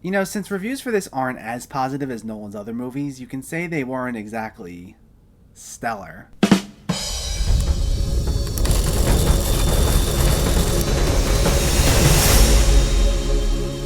You know, since reviews for this aren't as positive as Nolan's other movies, you can say they weren't exactly stellar.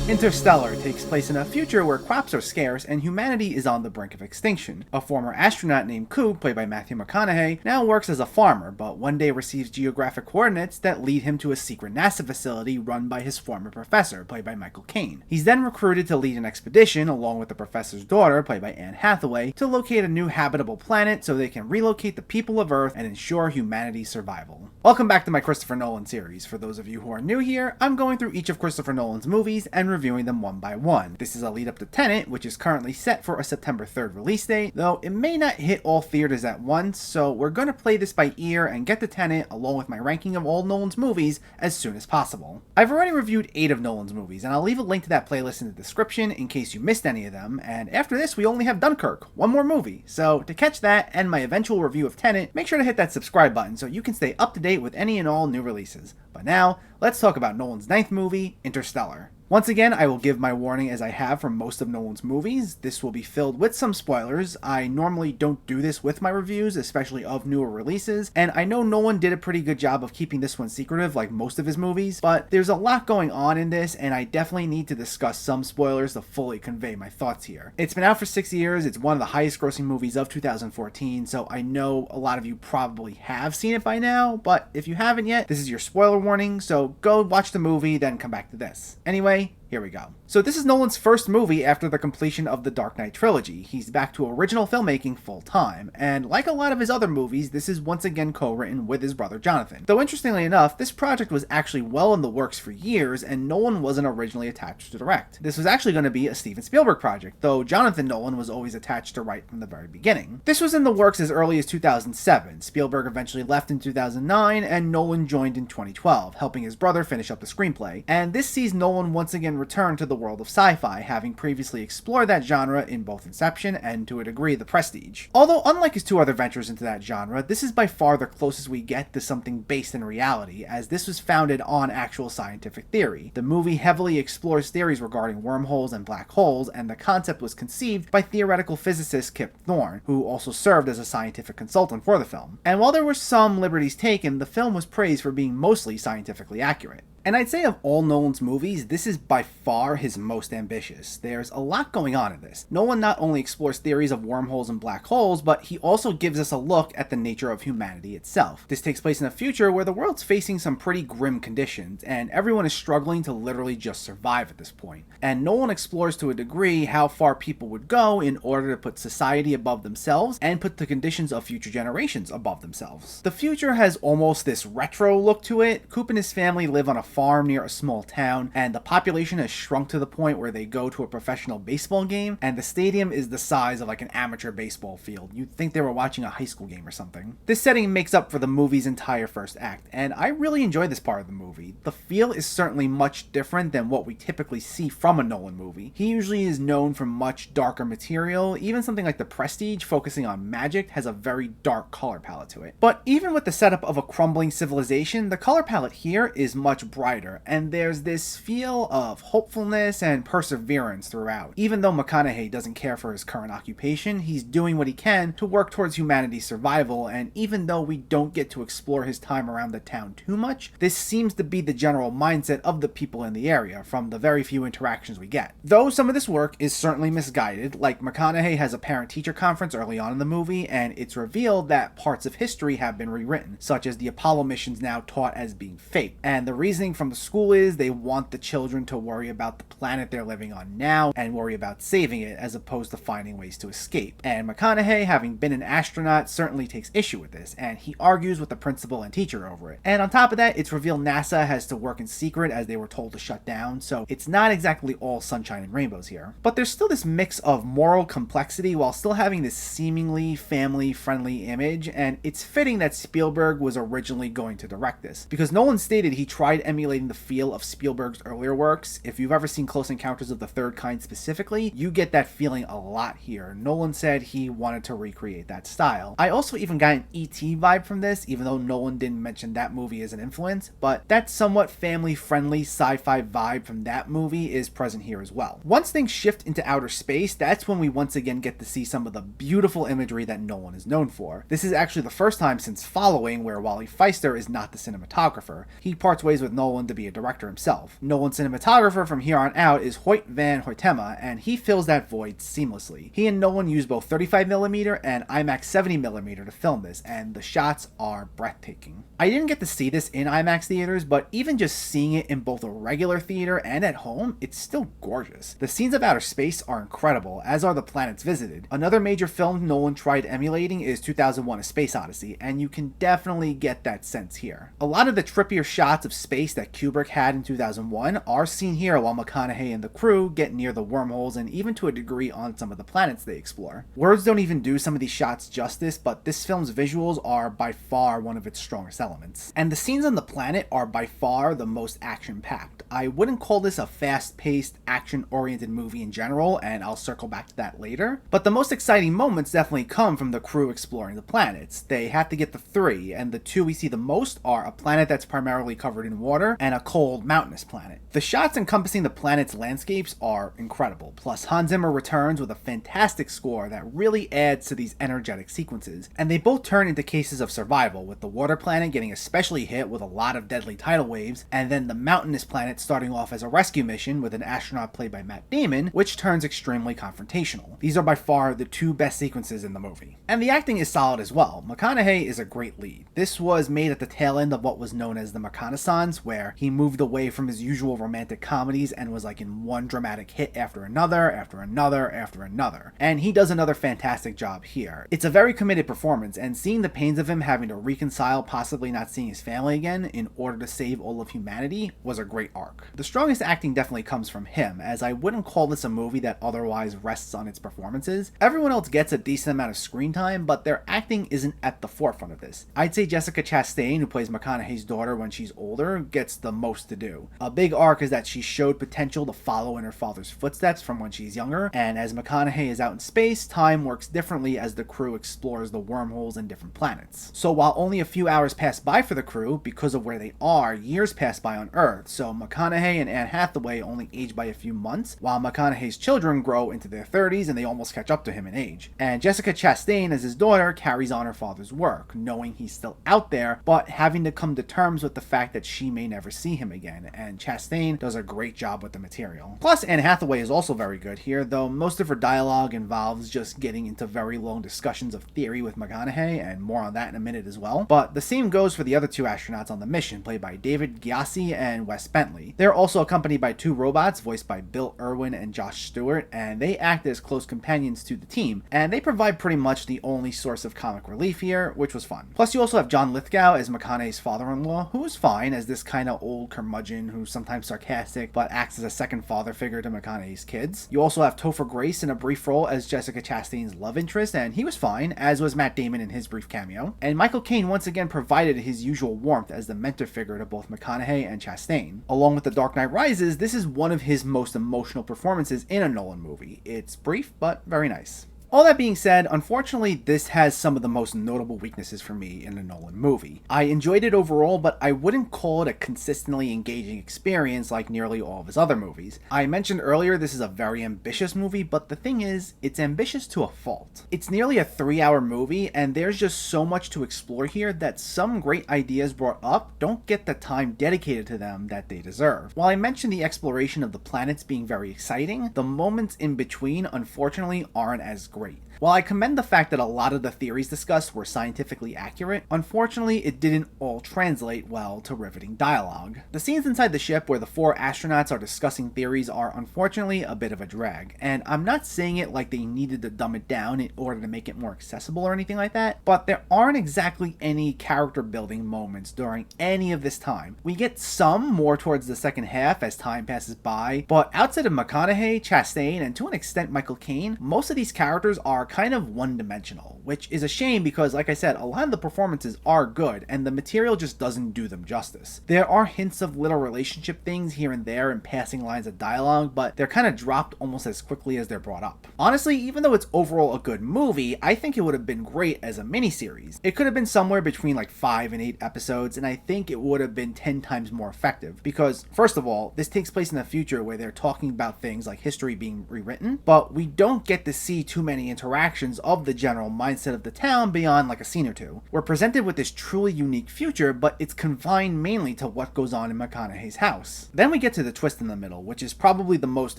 Interstellar takes place in a future where crops are scarce and humanity is on the brink of extinction. A former astronaut named Coop, played by Matthew McConaughey, now works as a farmer, but one day receives geographic coordinates that lead him to a secret NASA facility run by his former professor, played by Michael Caine. He's then recruited to lead an expedition, along with the professor's daughter, played by Anne Hathaway, to locate a new habitable planet so they can relocate the people of Earth and ensure humanity's survival. Welcome back to my Christopher Nolan series. For those of you who are new here, I'm going through each of Christopher Nolan's movies and reviewing them one by one. This is a lead up to Tenet, which is currently set for a September 3rd release date, though it may not hit all theaters at once, so we're going to play this by ear and get to Tenet along with my ranking of all Nolan's movies as soon as possible. I've already reviewed 8 of Nolan's movies, and I'll leave a link to that playlist in the description in case you missed any of them, and after this we only have Dunkirk, one more movie, so to catch that and my eventual review of Tenet, make sure to hit that subscribe button so you can stay up to date with any and all new releases. But now, let's talk about Nolan's 9th movie, Interstellar. Once again, I will give my warning as I have for most of Nolan's movies. This will be filled with some spoilers. I normally don't do this with my reviews, especially of newer releases, and I know Nolan did a pretty good job of keeping this one secretive like most of his movies, but there's a lot going on in this, and I definitely need to discuss some spoilers to fully convey my thoughts here. It's been out for 6 years, it's one of the highest grossing movies of 2014, so I know a lot of you probably have seen it by now, but if you haven't yet, this is your spoiler warning, so go watch the movie, then come back to this. Anyway, here we go. So this is Nolan's first movie after the completion of the Dark Knight trilogy. He's back to original filmmaking full time, and like a lot of his other movies, this is once again co-written with his brother Jonathan. Though interestingly enough, this project was actually well in the works for years, and Nolan wasn't originally attached to direct. This was actually going to be a Steven Spielberg project, though Jonathan Nolan was always attached to write from the very beginning. This was in the works as early as 2007. Spielberg eventually left in 2009, and Nolan joined in 2012, helping his brother finish up the screenplay. And this sees Nolan once again return to the world of sci-fi, having previously explored that genre in both Inception and, to a degree, The Prestige. Although, unlike his 2 other ventures into that genre, this is by far the closest we get to something based in reality, as this was founded on actual scientific theory. The movie heavily explores theories regarding wormholes and black holes, and the concept was conceived by theoretical physicist Kip Thorne, who also served as a scientific consultant for the film. And while there were some liberties taken, the film was praised for being mostly scientifically accurate. And I'd say of all Nolan's movies, this is by far his most ambitious. There's a lot going on in this. Nolan not only explores theories of wormholes and black holes, but he also gives us a look at the nature of humanity itself. This takes place in a future where the world's facing some pretty grim conditions, and everyone is struggling to literally just survive at this point. And Nolan explores to a degree how far people would go in order to put society above themselves and put the conditions of future generations above themselves. The future has almost this retro look to it. Coop and his family live on a farm near a small town, and the population has shrunk to the point where they go to a professional baseball game, and the stadium is the size of like an amateur baseball field. You'd think they were watching a high school game or something. This setting makes up for the movie's entire first act, and I really enjoy this part of the movie. The feel is certainly much different than what we typically see from a Nolan movie. He usually is known for much darker material. Even something like The Prestige, focusing on magic, has a very dark color palette to it. But even with the setup of a crumbling civilization, the color palette here is much brighter, and there's this feel of hopefulness and perseverance throughout. Even though McConaughey doesn't care for his current occupation, he's doing what he can to work towards humanity's survival, and even though we don't get to explore his time around the town too much, this seems to be the general mindset of the people in the area from the very few interactions we get. Though some of this work is certainly misguided, like McConaughey has a parent-teacher conference early on in the movie, and it's revealed that parts of history have been rewritten, such as the Apollo missions now taught as being fake, and the reasoning from the school is they want the children to worry about the planet they're living on now and worry about saving it as opposed to finding ways to escape. And McConaughey, having been an astronaut, certainly takes issue with this, and he argues with the principal and teacher over it. And on top of that, it's revealed NASA has to work in secret as they were told to shut down, so it's not exactly all sunshine and rainbows here. But there's still this mix of moral complexity while still having this seemingly family-friendly image, and it's fitting that Spielberg was originally going to direct this, because Nolan stated he tried emulating emulating the feel of Spielberg's earlier works. If you've ever seen Close Encounters of the Third Kind specifically, you get that feeling a lot here. Nolan said he wanted to recreate that style. I also even got an E.T. vibe from this, even though Nolan didn't mention that movie as an influence, but that somewhat family-friendly sci-fi vibe from that movie is present here as well. Once things shift into outer space, that's when we once again get to see some of the beautiful imagery that Nolan is known for. This is actually the first time since Following where Wally Feister is not the cinematographer. He parts ways with Nolan to be a director himself. Nolan's cinematographer from here on out is Hoyt van Hoytema, and he fills that void seamlessly. He and Nolan use both 35mm and IMAX 70mm to film this, and the shots are breathtaking. I didn't get to see this in IMAX theaters, but even just seeing it in both a regular theater and at home, it's still gorgeous. The scenes of outer space are incredible, as are the planets visited. Another major film Nolan tried emulating is 2001: A Space Odyssey, and you can definitely get that sense here. A lot of the trippier shots of space that Kubrick had in 2001 are seen here while McConaughey and the crew get near the wormholes and even to a degree on some of the planets they explore. Words don't even do some of these shots justice, but this film's visuals are by far one of its strongest elements. And the scenes on the planet are by far the most action-packed. I wouldn't call this a fast-paced, action-oriented movie in general, and I'll circle back to that later, but the most exciting moments definitely come from the crew exploring the planets. They have to get the three, and the two we see the most are a planet that's primarily covered in water and a cold, mountainous planet. The shots encompassing the planet's landscapes are incredible, plus Hans Zimmer returns with a fantastic score that really adds to these energetic sequences, and they both turn into cases of survival, with the water planet getting especially hit with a lot of deadly tidal waves, and then the mountainous planet starting off as a rescue mission with an astronaut played by Matt Damon, which turns extremely confrontational. These are by far the two best sequences in the movie. And the acting is solid as well. McConaughey is a great lead. This was made at the tail end of what was known as the McConaissance, where he moved away from his usual romantic comedies and was like in one dramatic hit after another, after another, after another. And he does another fantastic job here. It's a very committed performance, and seeing the pains of him having to reconcile possibly not seeing his family again in order to save all of humanity was a great arc. The strongest acting definitely comes from him, as I wouldn't call this a movie that otherwise rests on its performances. Everyone else gets a decent amount of screen time, but their acting isn't at the forefront of this. I'd say Jessica Chastain, who plays McConaughey's daughter when she's older, gets the most to do. A big arc is that she showed potential to follow in her father's footsteps from when she's younger, and as McConaughey is out in space, time works differently as the crew explores the wormholes and different planets. So while only a few hours pass by for the crew, because of where they are, years pass by on Earth, so McConaughey and Anne Hathaway only age by a few months, while McConaughey's children grow into their 30s and they almost catch up to him in age. And Jessica Chastain, as his daughter, carries on her father's work, knowing he's still out there, but having to come to terms with the fact that she may never see him again, and Chastain does a great job with the material. Plus, Anne Hathaway is also very good here, though most of her dialogue involves just getting into very long discussions of theory with McConaughey, and more on that in a minute as well. But the same goes for the other two astronauts on the mission, played by David Gyasi and Wes Bentley. They're also accompanied by two robots, voiced by Bill Irwin and Josh Stewart, and they act as close companions to the team, and they provide pretty much the only source of comic relief here, which was fun. Plus, you also have John Lithgow as McConaughey's father-in-law, who is fine as this kind of old curmudgeon who's sometimes sarcastic, but acts as a second father figure to McConaughey's kids. You also have Topher Grace in a brief role as Jessica Chastain's love interest, and he was fine, as was Matt Damon in his brief cameo. And Michael Caine once again provided his usual warmth as the mentor figure to both McConaughey and Chastain. Along with The Dark Knight Rises, this is one of his most emotional performances in a Nolan movie. It's brief, but very nice. All that being said, unfortunately, this has some of the most notable weaknesses for me in a Nolan movie. I enjoyed it overall, but I wouldn't call it a consistently engaging experience like nearly all of his other movies. I mentioned earlier this is a very ambitious movie, but the thing is, it's ambitious to a fault. It's nearly a 3-hour movie, and there's just so much to explore here that some great ideas brought up don't get the time dedicated to them that they deserve. While I mentioned the exploration of the planets being very exciting, the moments in between unfortunately aren't as great. While I commend the fact that a lot of the theories discussed were scientifically accurate, unfortunately it didn't all translate well to riveting dialogue. The scenes inside the ship where the 4 astronauts are discussing theories are unfortunately a bit of a drag, and I'm not saying it like they needed to dumb it down in order to make it more accessible or anything like that, but there aren't exactly any character building moments during any of this time. We get some more towards the second half as time passes by, but outside of McConaughey, Chastain, and to an extent Michael Caine, most of these characters characters are kind of one-dimensional, which is a shame because, like I said, a lot of the performances are good, and the material just doesn't do them justice. There are hints of little relationship things here and there and passing lines of dialogue, but they're kind of dropped almost as quickly as they're brought up. Honestly, even though it's overall a good movie, I think it would have been great as a miniseries. It could have been somewhere between like 5 and 8 episodes, and I think it would have been 10 times more effective because, first of all, this takes place in the future where they're talking about things like history being rewritten, but we don't get to see too many interactions of the general mindset of the town beyond like a scene or two. We're presented with this truly unique future, but it's confined mainly to what goes on in McConaughey's house. Then we get to the twist in the middle, which is probably the most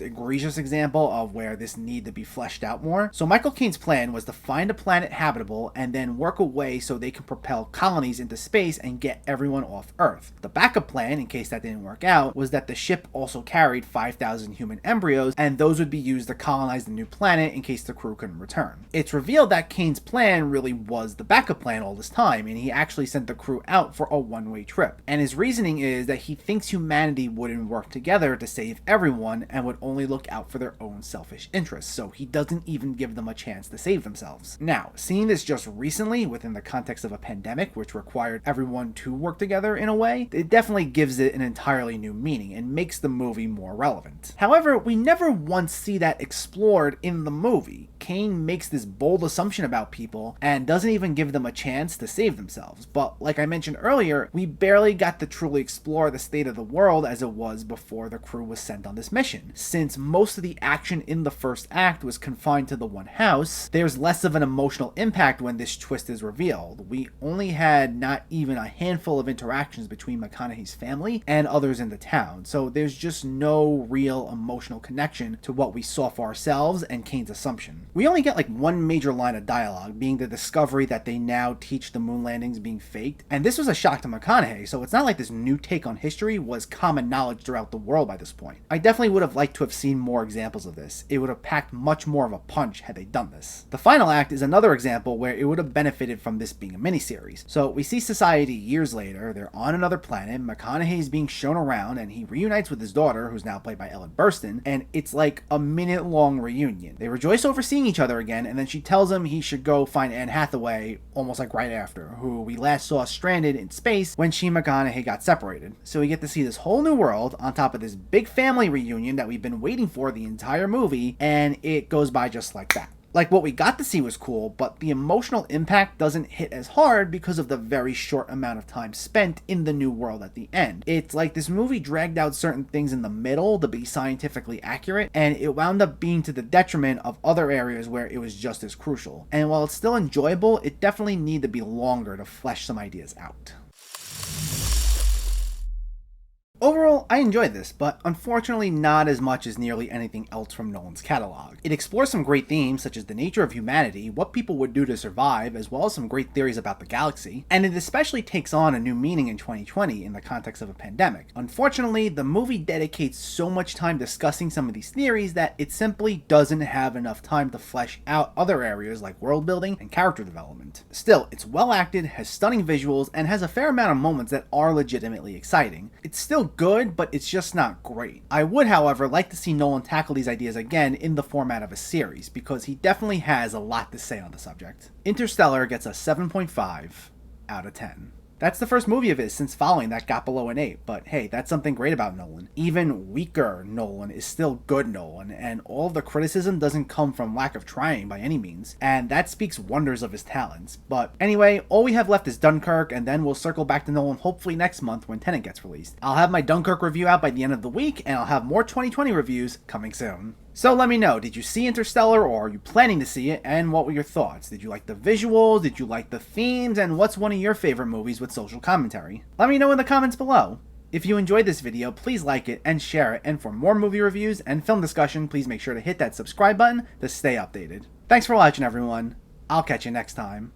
egregious example of where this need to be fleshed out more. So Michael Caine's plan was to find a planet habitable and then work a way so they can propel colonies into space and get everyone off Earth. The backup plan, in case that didn't work out, was that the ship also carried 5,000 human embryos, and those would be used to colonize the new planet in case the crew couldn't return. It's revealed that Caine's plan really was the backup plan all this time, and he actually sent the crew out for a one-way trip. And his reasoning is that he thinks humanity wouldn't work together to save everyone and would only look out for their own selfish interests, so he doesn't even give them a chance to save themselves. Now, seeing this just recently within the context of a pandemic which required everyone to work together in a way, it definitely gives it an entirely new meaning and makes the movie more relevant. However, we never once see that explored in the movie. Caine makes this bold assumption about people and doesn't even give them a chance to save themselves. But like I mentioned earlier, we barely got to truly explore the state of the world as it was before the crew was sent on this mission. Since most of the action in the first act was confined to the one house, there's less of an emotional impact when this twist is revealed. We only had not even a handful of interactions between McConaughey's family and others in the town, so there's just no real emotional connection to what we saw for ourselves and Caine's assumption. We only get like one major line of dialogue, being the discovery that they now teach the moon landings being faked, and this was a shock to McConaughey, so it's not like this new take on history was common knowledge throughout the world by this point. I definitely would have liked to have seen more examples of this. It would have packed much more of a punch had they done this. The final act is another example where it would have benefited from this being a miniseries. So we see society years later, they're on another planet, McConaughey's being shown around, and he reunites with his daughter, who's now played by Ellen Burstyn, and it's like a minute-long reunion. They rejoice over seeing each other again, and then she tells him he should go find Anne Hathaway almost like right after, who we last saw stranded in space when she and McConaughey got separated. So we get to see this whole new world on top of this big family reunion that we've been waiting for the entire movie, and it goes by just like that. Like, what we got to see was cool, but the emotional impact doesn't hit as hard because of the very short amount of time spent in the new world at the end. It's like this movie dragged out certain things in the middle to be scientifically accurate, and it wound up being to the detriment of other areas where it was just as crucial. And while it's still enjoyable, it definitely needed to be longer to flesh some ideas out. Overall, I enjoyed this, but unfortunately not as much as nearly anything else from Nolan's catalog. It explores some great themes such as the nature of humanity, what people would do to survive, as well as some great theories about the galaxy, and it especially takes on a new meaning in 2020 in the context of a pandemic. Unfortunately, the movie dedicates so much time discussing some of these theories that it simply doesn't have enough time to flesh out other areas like world building and character development. Still, it's well acted, has stunning visuals, and has a fair amount of moments that are legitimately exciting. It's still good, but it's just not great. I would, however, like to see Nolan tackle these ideas again in the format of a series, because he definitely has a lot to say on the subject. Interstellar gets a 7.5 out of 10. That's the first movie of his since Following that got below an 8, but hey, that's something great about Nolan. Even weaker Nolan is still good Nolan, and all of the criticism doesn't come from lack of trying by any means, and that speaks wonders of his talents. But anyway, all we have left is Dunkirk, and then we'll circle back to Nolan hopefully next month when Tenet gets released. I'll have my Dunkirk review out by the end of the week, and I'll have more 2020 reviews coming soon. So let me know, did you see Interstellar, or are you planning to see it, and what were your thoughts? Did you like the visuals? Did you like the themes? And what's one of your favorite movies with social commentary? Let me know in the comments below. If you enjoyed this video, please like it and share it, and for more movie reviews and film discussion, please make sure to hit that subscribe button to stay updated. Thanks for watching, everyone. I'll catch you next time.